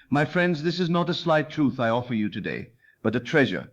My friends, this is not a slight truth I offer you today, but a treasure.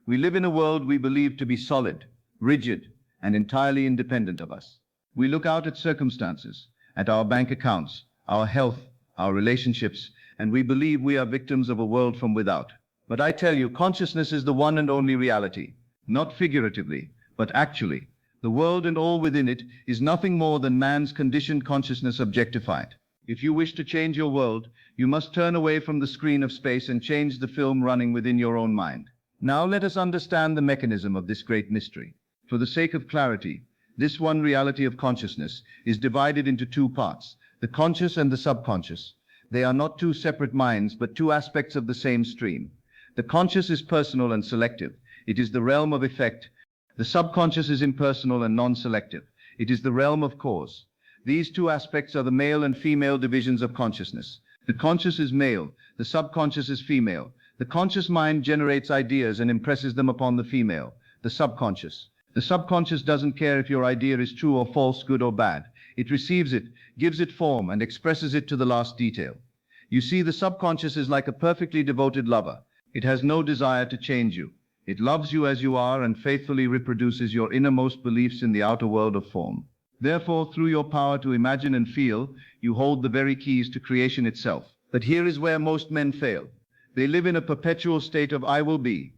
We live in a world we believe to be solid, rigid, and entirely independent of us. We look out at circumstances, at our bank accounts, our health, our relationships, and we believe we are victims of a world from without. But I tell you, consciousness is the one and only reality, not figuratively, but actually. The world and all within it is nothing more than man's conditioned consciousness objectified. If you wish to change your world, you must turn away from the screen of space and change the film running within your own mind. Now let us understand the mechanism of this great mystery. For the sake of clarity, this one reality of consciousness is divided into two parts, the conscious and the subconscious. They are not two separate minds, but two aspects of the same stream. The conscious is personal and selective. It is the realm of effect. The subconscious is impersonal and non-selective. It is the realm of cause. These two aspects are the male and female divisions of consciousness. The conscious is male, the subconscious is female. The conscious mind generates ideas and impresses them upon the female, the subconscious. The subconscious doesn't care if your idea is true or false, good or bad. It receives it, gives it form, and expresses it to the last detail. You see, the subconscious is like a perfectly devoted lover. It has no desire to change you. It loves you as you are and faithfully reproduces your innermost beliefs in the outer world of form. Therefore, through your power to imagine and feel, you hold the very keys to creation itself. But here is where most men fail. They live in a perpetual state of I will be.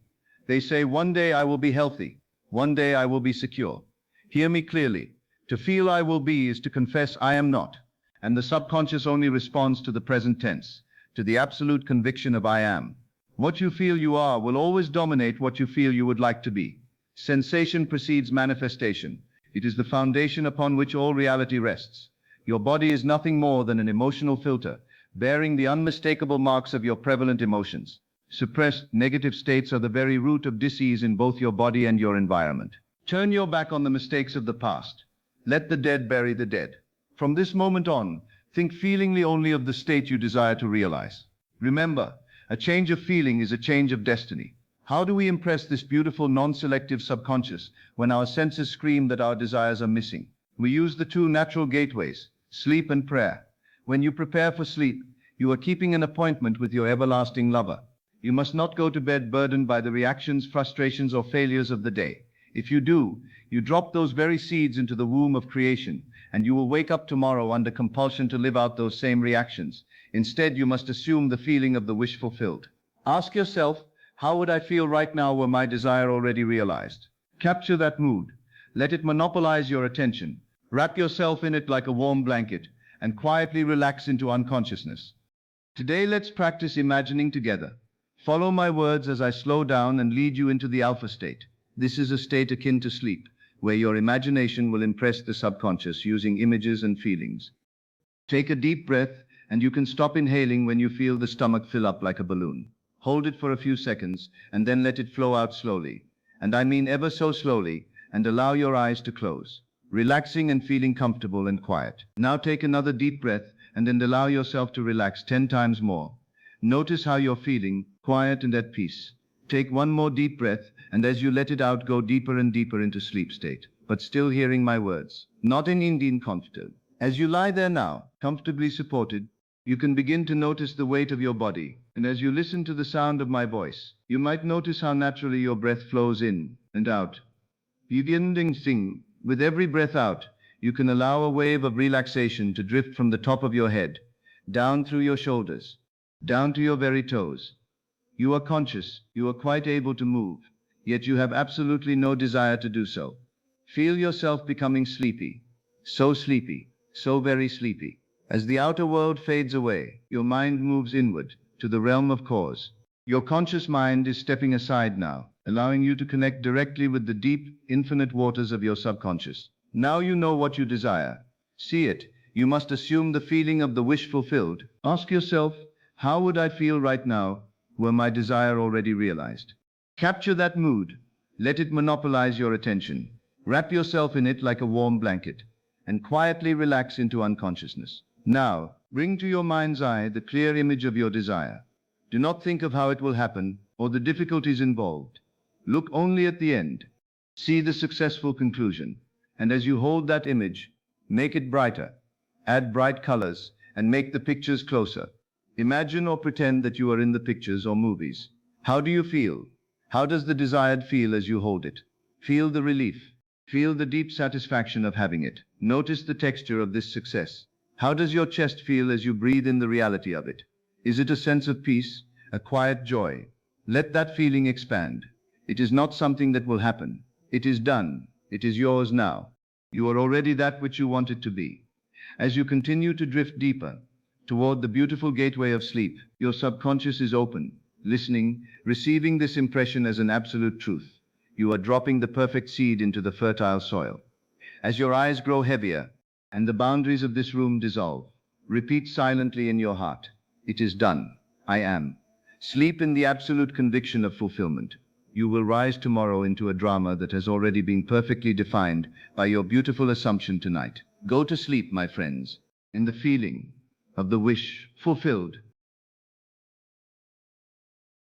They say, one day I will be healthy. One day I will be secure. Hear me clearly. To feel I will be is to confess I am not. And the subconscious only responds to the present tense, to the absolute conviction of I am. What you feel you are will always dominate what you feel you would like to be. Sensation precedes manifestation. It is the foundation upon which all reality rests. Your body is nothing more than an emotional filter, bearing the unmistakable marks of your prevalent emotions. Suppressed, negative states are the very root of dis-ease in both your body and your environment. Turn your back on the mistakes of the past. Let the dead bury the dead. From this moment on, think feelingly only of the state you desire to realize. Remember, a change of feeling is a change of destiny. How do we impress this beautiful non-selective subconscious when our senses scream that our desires are missing? We use the two natural gateways, sleep and prayer. When you prepare for sleep, you are keeping an appointment with your everlasting lover. You must not go to bed burdened by the reactions, frustrations, or failures of the day. If you do, you drop those very seeds into the womb of creation, and you will wake up tomorrow under compulsion to live out those same reactions. Instead, you must assume the feeling of the wish fulfilled. Ask yourself, how would I feel right now were my desire already realized? Capture that mood. Let it monopolize your attention. Wrap yourself in it like a warm blanket, and quietly relax into unconsciousness. Today, let's practice imagining together. Follow my words as I slow down and lead you into the alpha state. This is a state akin to sleep, where your imagination will impress the subconscious using images and feelings. Take a deep breath, and you can stop inhaling when you feel the stomach fill up like a balloon. Hold it for a few seconds, and then let it flow out slowly. And I mean ever so slowly, and allow your eyes to close, relaxing and feeling comfortable and quiet. Now take another deep breath, and then allow yourself to relax 10 times more. Notice how you're feeling, quiet and at peace. Take one more deep breath, and as you let it out, go deeper and deeper into sleep state, but still hearing my words, not in Indian comfort. As you lie there now, comfortably supported, you can begin to notice the weight of your body, and as you listen to the sound of my voice, you might notice how naturally your breath flows in and out. With every breath out, you can allow a wave of relaxation to drift from the top of your head, down through your shoulders, down to your very toes. You are conscious, you are quite able to move, yet you have absolutely no desire to do so. Feel yourself becoming sleepy, so very sleepy. As the outer world fades away, your mind moves inward, to the realm of cause. Your conscious mind is stepping aside now, allowing you to connect directly with the deep, infinite waters of your subconscious. Now you know what you desire. See it. You must assume the feeling of the wish fulfilled. Ask yourself, how would I feel right now were my desire already realized? Capture that mood. Let it monopolize your attention. Wrap yourself in it like a warm blanket, and quietly relax into unconsciousness. Now, bring to your mind's eye the clear image of your desire. Do not think of how it will happen or the difficulties involved. Look only at the end. See the successful conclusion. And as you hold that image, make it brighter. Add bright colors and make the pictures closer. Imagine or pretend that you are in the pictures or movies. How do you feel? How does the desired feel as you hold it? Feel the relief. Feel the deep satisfaction of having it. Notice the texture of this success. How does your chest feel as you breathe in the reality of it? Is it a sense of peace, a quiet joy? Let that feeling expand. It is not something that will happen. It is done. It is yours now. You are already that which you want it to be. As you continue to drift deeper toward the beautiful gateway of sleep, your subconscious is open, listening, receiving this impression as an absolute truth. You are dropping the perfect seed into the fertile soil. As your eyes grow heavier and the boundaries of this room dissolve, repeat silently in your heart, "It is done. I am." Sleep in the absolute conviction of fulfillment. You will rise tomorrow into a drama that has already been perfectly defined by your beautiful assumption tonight. Go to sleep, my friends, in the feeling of the wish fulfilled.